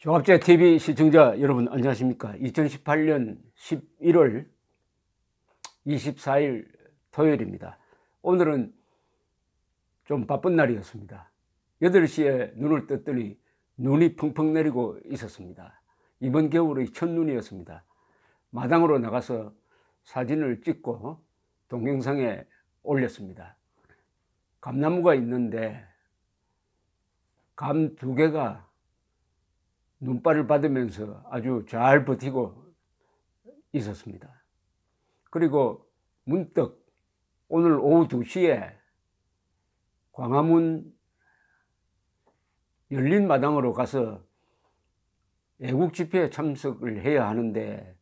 종합제TV 시청자 여러분 안녕하십니까. 2018년 11월 24일 토요일입니다. 오늘은 좀 바쁜 날이었습니다. 8시에 눈을 떴더니 눈이 펑펑 내리고 있었습니다. 이번 겨울의 첫눈이었습니다. 마당으로 나가서 사진을 찍고 동영상에 올렸습니다. 감나무가 있는데 감 2개가 눈발을 받으면서 아주 잘 버티고 있었습니다. 그리고 문득 오늘 오후 2시에 광화문 열린 마당으로 가서 애국 집회에 참석을 해야 하는데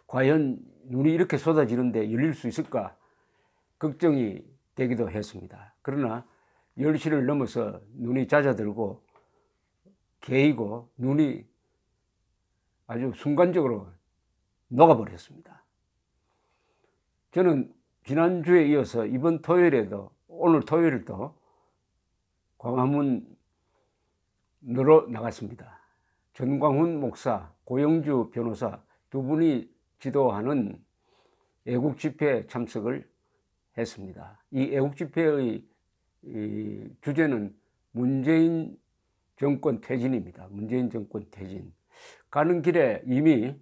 과연 눈이 이렇게 쏟아지는데 열릴 수 있을까 걱정이 되기도 했습니다. 그러나 10시를 넘어서 눈이 잦아들고 개이고 눈이 아주 순간적으로 녹아버렸습니다. 저는 지난주에 이어서 이번 토요일에도 오늘 토요일도 광화문으로 나갔습니다. 전광훈 목사, 고영주 변호사 두 분이 지도하는 애국 집회에 참석을 했습니다. 이 애국 집회의 주제는 문재인 정권 퇴진입니다. 문재인 정권 퇴진. 가는 길에 이미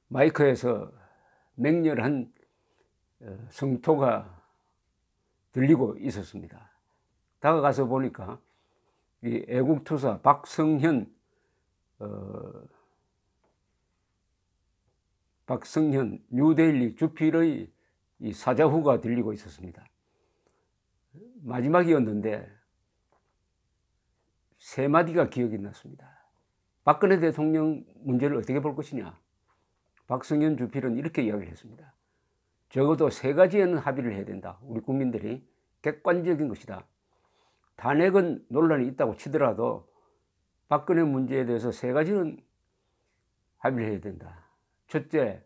마이크에서 맹렬한 성토가 들리고 있었습니다. 다가가서 보니까 이 애국투사 박성현 뉴데일리 주필의 이 사자후가 들리고 있었습니다. 마지막이었는데 3마디가 기억이 났습니다. 박근혜 대통령 문제를 어떻게 볼 것이냐. 박성현 주필은 이렇게 이야기를 했습니다. 적어도 3가지에는 합의를 해야 된다. 우리 국민들이 객관적인 것이다. 탄핵은 논란이 있다고 치더라도 박근혜 문제에 대해서 3가지는 합의를 해야 된다. 첫째,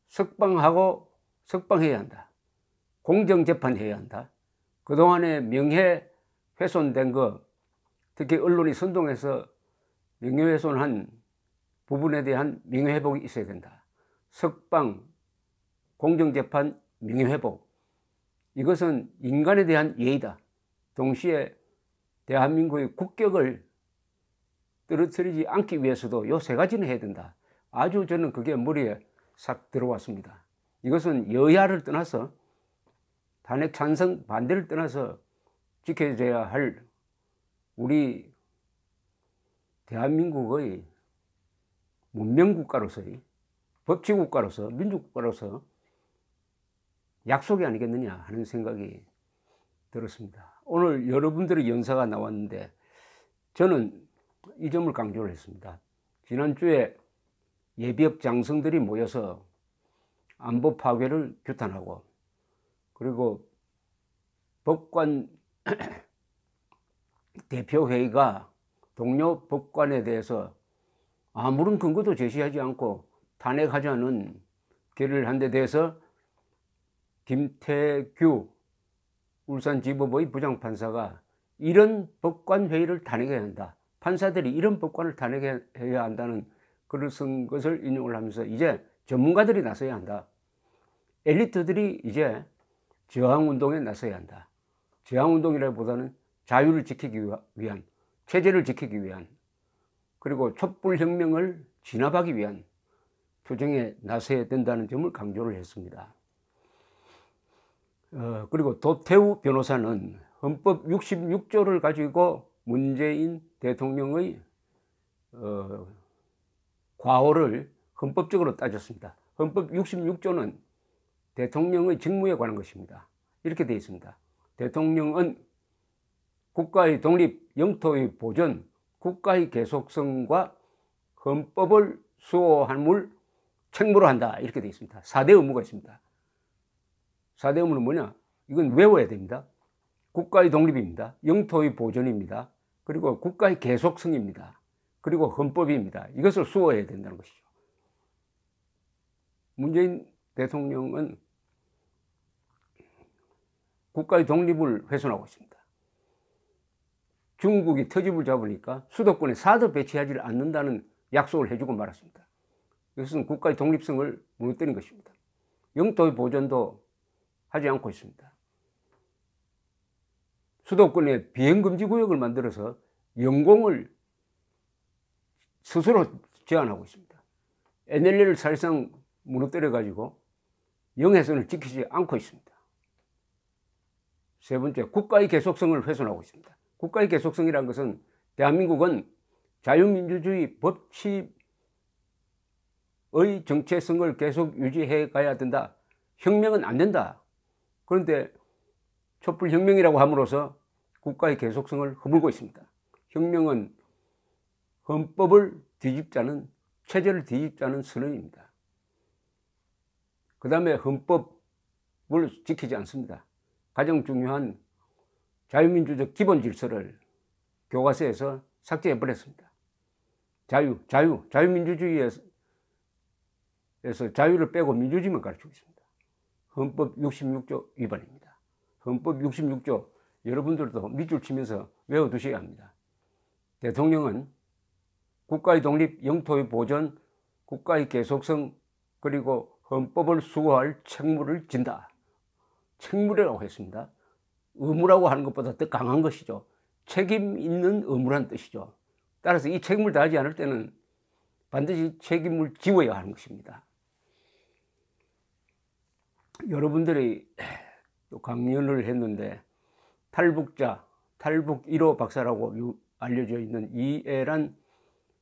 석방해야 한다. 공정재판해야 한다. 그동안에 명예 훼손된 거, 특히 언론이 선동해서 명예훼손한 부분에 대한 명예회복이 있어야 된다. 석방, 공정재판, 명예회복. 이것은 인간에 대한 예의다. 동시에 대한민국의 국격을 떨어뜨리지 않기 위해서도 이 3가지는 해야 된다. 아주 저는 그게 머리에 싹 들어왔습니다. 이것은 여야를 떠나서 탄핵 찬성 반대를 떠나서 지켜져야 할 우리 대한민국의 문명국가로서의 법치국가로서 민주국가로서 약속이 아니겠느냐 하는 생각이 들었습니다. 오늘 여러분들의 연사가 나왔는데 저는 이 점을 강조를 했습니다. 지난주에 예비역 장성들이 모여서 안보 파괴를 규탄하고 그리고 법관 대표회의가 동료 법관에 대해서 아무런 근거도 제시하지 않고 탄핵하자는 결의를 한 데 대해서 김태규 울산지법의 부장판사가 이런 법관회의를 탄핵해야 한다. 판사들이 이런 법관을 탄핵해야 한다는 글을 쓴 것을 인용을 하면서 이제 전문가들이 나서야 한다. 엘리트들이 이제 저항운동에 나서야 한다. 저항운동이라기보다는 자유를 지키기 위한, 체제를 지키기 위한, 그리고 촛불혁명을 진압하기 위한 투쟁에 나서야 된다는 점을 강조를 했습니다. 그리고 도태우 변호사는 헌법 66조를 가지고 문재인 대통령의 과오를 헌법적으로 따졌습니다. 헌법 66조는 대통령의 직무에 관한 것입니다. 이렇게 되어 있습니다. 대통령은 국가의 독립, 영토의 보존, 국가의 계속성과 헌법을 수호함을 책무로 한다. 이렇게 되어 있습니다. 4대 의무가 있습니다. 4대 의무는 뭐냐? 이건 외워야 됩니다. 국가의 독립입니다. 영토의 보존입니다. 그리고 국가의 계속성입니다. 그리고 헌법입니다. 이것을 수호해야 된다는 것이죠. 문재인 대통령은 국가의 독립을 훼손하고 있습니다. 중국이 터집을 잡으니까 수도권에 사드 배치하지 않는다는 약속을 해주고 말았습니다. 이것은 국가의 독립성을 무너뜨린 것입니다. 영토의 보존도 하지 않고 있습니다. 수도권에 비행금지 구역을 만들어서 영공을 스스로 제한하고 있습니다. NLL을 사실상 무너뜨려 가지고 영해선을 지키지 않고 있습니다. 세 번째, 국가의 계속성을 훼손하고 있습니다. 국가의 계속성이라는 것은 대한민국은 자유민주주의 법치의 정체성을 계속 유지해 가야 된다. 혁명은 안 된다. 그런데 촛불혁명이라고 함으로써 국가의 계속성을 허물고 있습니다. 혁명은 헌법을 뒤집자는, 체제를 뒤집자는 선언입니다. 그 다음에 헌법을 지키지 않습니다. 가장 중요한 자유민주적 기본 질서를 교과서에서 삭제해버렸습니다. 자유민주주의에서 자유를 빼고 민주주의만 가르치고 있습니다. 헌법 66조 위반입니다. 헌법 66조 여러분들도 밑줄 치면서 외워두셔야 합니다. 대통령은 국가의 독립, 영토의 보존, 국가의 계속성, 그리고 헌법을 수호할 책무를 진다. 책무라고 했습니다. 의무라고 하는 것보다 더 강한 것이죠. 책임 있는 의무란 뜻이죠. 따라서 이 책임을 다하지 않을 때는 반드시 책임을 지워야 하는 것입니다. 여러분들이 또 강연을 했는데 탈북자, 탈북 1호 박사라고 알려져 있는 이애란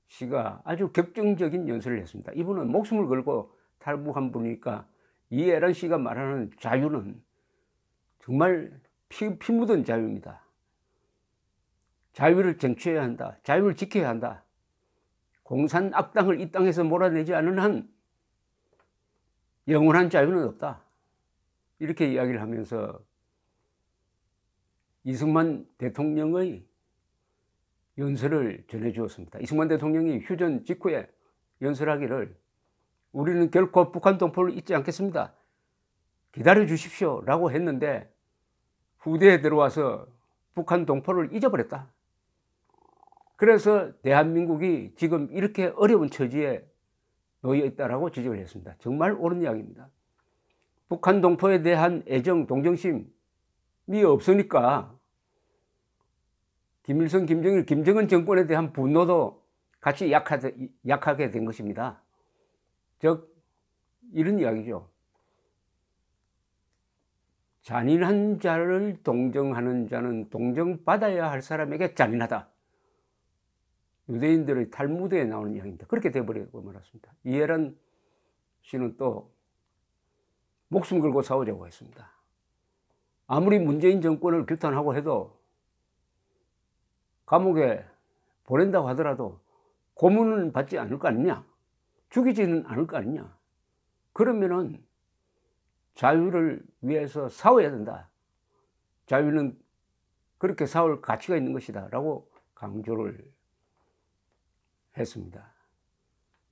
씨가 아주 격정적인 연설을 했습니다. 이분은 목숨을 걸고 탈북한 분이니까 이애란 씨가 말하는 자유는 정말 피 묻은 자유입니다. 자유를 쟁취해야 한다. 자유를 지켜야 한다. 공산 악당을 이 땅에서 몰아내지 않는 한 영원한 자유는 없다. 이렇게 이야기를 하면서 이승만 대통령의 연설을 전해주었습니다. 이승만 대통령이 휴전 직후에 연설하기를 우리는 결코 북한 동포를 잊지 않겠습니다. 기다려 주십시오 라고 했는데 후대에 들어와서 북한 동포를 잊어버렸다. 그래서 대한민국이 지금 이렇게 어려운 처지에 놓여 있다라고 지적을 했습니다. 정말 옳은 이야기입니다. 북한 동포에 대한 애정, 동정심이 없으니까 김일성, 김정일, 김정은 정권에 대한 분노도 같이 약하게 된 것입니다. 즉 이런 이야기죠. 잔인한 자를 동정하는 자는 동정받아야 할 사람에게 잔인하다. 유대인들의 탈무드에 나오는 이야기입니다. 그렇게 되어버리고 말았습니다. 이애란 씨는 또 목숨 걸고 싸우자고 했습니다. 아무리 문재인 정권을 규탄하고 해도 감옥에 보낸다고 하더라도 고문은 받지 않을 거 아니냐, 죽이지는 않을 거 아니냐. 그러면은 자유를 위해서 싸워야 된다. 자유는 그렇게 싸울 가치가 있는 것이다 라고 강조를 했습니다.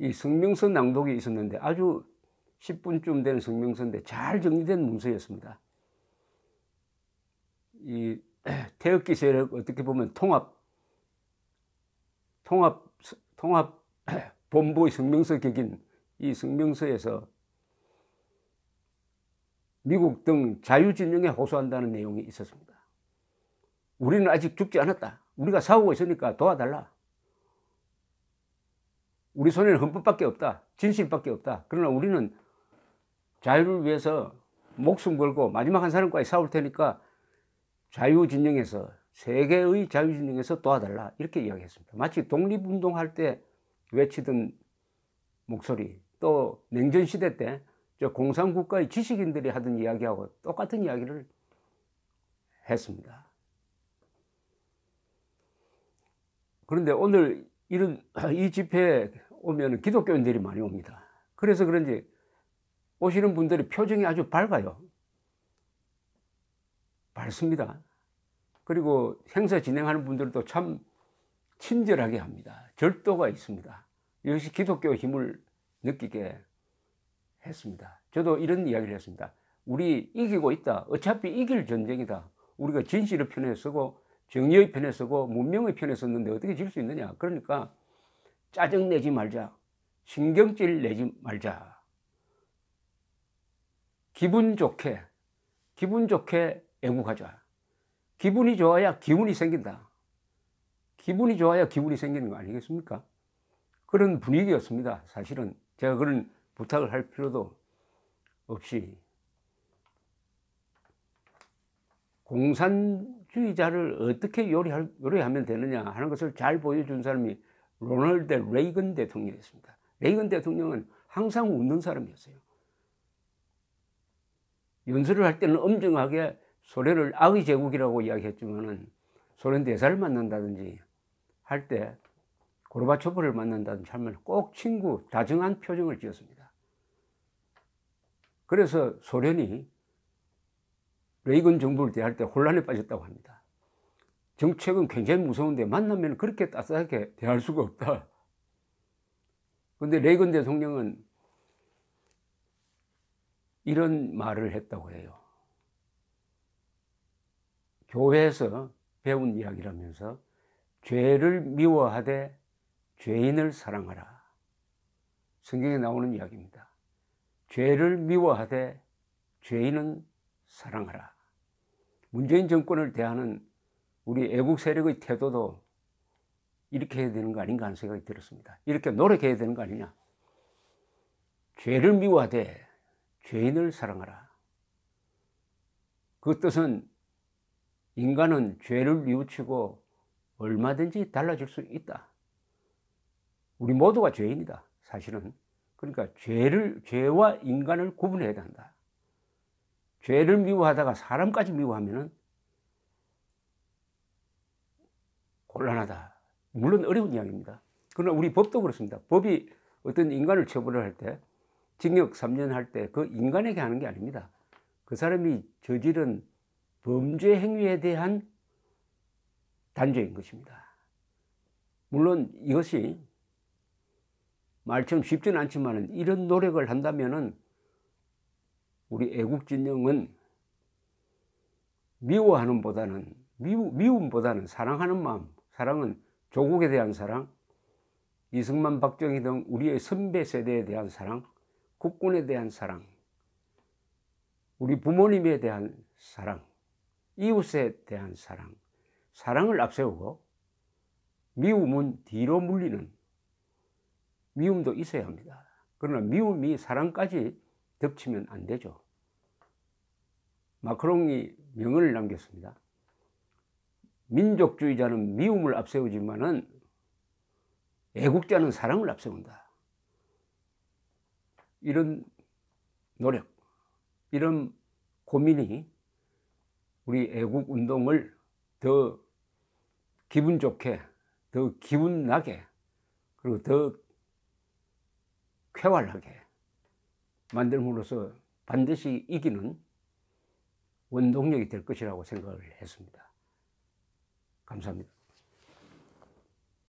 이 성명서 낭독이 있었는데 아주 10분쯤 되는 성명서인데 잘 정리된 문서였습니다. 이 태극기 세력 어떻게 보면 통합 본부의 성명서 격인 이 성명서에서 미국 등 자유진영에 호소한다는 내용이 있었습니다. 우리는 아직 죽지 않았다. 우리가 싸우고 있으니까 도와달라. 우리 손에는 헌법밖에 없다. 진실밖에 없다. 그러나 우리는 자유를 위해서 목숨 걸고 마지막 한 사람까지 싸울 테니까 자유진영에서, 세계의 자유진영에서 도와달라. 이렇게 이야기했습니다. 마치 독립운동할 때 외치던 목소리, 또 냉전시대 때 저 공산국가의 지식인들이 하던 이야기하고 똑같은 이야기를 했습니다. 그런데 오늘 이 집회에 오면 기독교인들이 많이 옵니다. 그래서 그런지 오시는 분들의 표정이 아주 밝아요. 밝습니다. 그리고 행사 진행하는 분들도 참 친절하게 합니다. 절도가 있습니다. 이것이 기독교의 힘을 느끼게 했습니다. 저도 이런 이야기를 했습니다. 우리 이기고 있다. 어차피 이길 전쟁이다. 우리가 진실의 편에 서고 정의의 편에 서고 문명의 편에 섰는데 어떻게 질 수 있느냐. 그러니까 짜증내지 말자. 신경질 내지 말자. 기분 좋게 애국하자. 기분이 좋아야 기운이 생긴다. 기분이 좋아야 기운이 생기는 거 아니겠습니까? 그런 분위기였습니다. 사실은 제가 그런 부탁을 할 필요도 없이 공산주의자를 어떻게 요리하면 되느냐 하는 것을 잘 보여준 사람이 로널드 레이건 대통령이었습니다. 레이건 대통령은 항상 웃는 사람이었어요. 연설을 할 때는 엄정하게 소련을 악의 제국이라고 이야기했지만은 소련 대사를 만난다든지 할 때 고르바초프를 만난다든지 하면 꼭 친구, 다정한 표정을 지었습니다. 그래서 소련이 레이건 정부를 대할 때 혼란에 빠졌다고 합니다. 정책은 굉장히 무서운데 만나면 그렇게 따뜻하게 대할 수가 없다. 그런데 레이건 대통령은 이런 말을 했다고 해요. 교회에서 배운 이야기라면서 죄를 미워하되 죄인을 사랑하라. 성경에 나오는 이야기입니다. 죄를 미워하되 죄인은 사랑하라. 문재인 정권을 대하는 우리 애국 세력의 태도도 이렇게 해야 되는 거 아닌가 하는 생각이 들었습니다. 이렇게 노력해야 되는 거 아니냐. 죄를 미워하되 죄인을 사랑하라. 그 뜻은 인간은 죄를 뉘우치고 얼마든지 달라질 수 있다. 우리 모두가 죄인이다, 사실은. 그러니까 죄와 인간을 구분해야 한다. 죄를 미워하다가 사람까지 미워하면은 곤란하다. 물론 어려운 이야기입니다. 그러나 우리 법도 그렇습니다. 법이 어떤 인간을 처벌을 할 때, 징역 3년 할 때 그 인간에게 하는 게 아닙니다. 그 사람이 저지른 범죄 행위에 대한 단죄인 것입니다. 물론 이것이 말처럼 쉽지는 않지만 이런 노력을 한다면은 우리 애국진영은 미움보다는 사랑하는 마음, 사랑은 조국에 대한 사랑, 이승만, 박정희 등 우리의 선배 세대에 대한 사랑, 국군에 대한 사랑, 우리 부모님에 대한 사랑, 이웃에 대한 사랑, 사랑을 앞세우고 미움은 뒤로 물리는 미움도 있어야 합니다. 그러나 미움이 사랑까지 덮치면 안 되죠. 마크롱이 명언을 남겼습니다. 민족주의자는 미움을 앞세우지만은 애국자는 사랑을 앞세운다. 이런 노력, 이런 고민이 우리 애국운동을 더 기분 좋게, 더 기분 나게, 그리고 더 쾌활하게 만들므로써 반드시 이기는 원동력이 될 것이라고 생각을 했습니다. 감사합니다.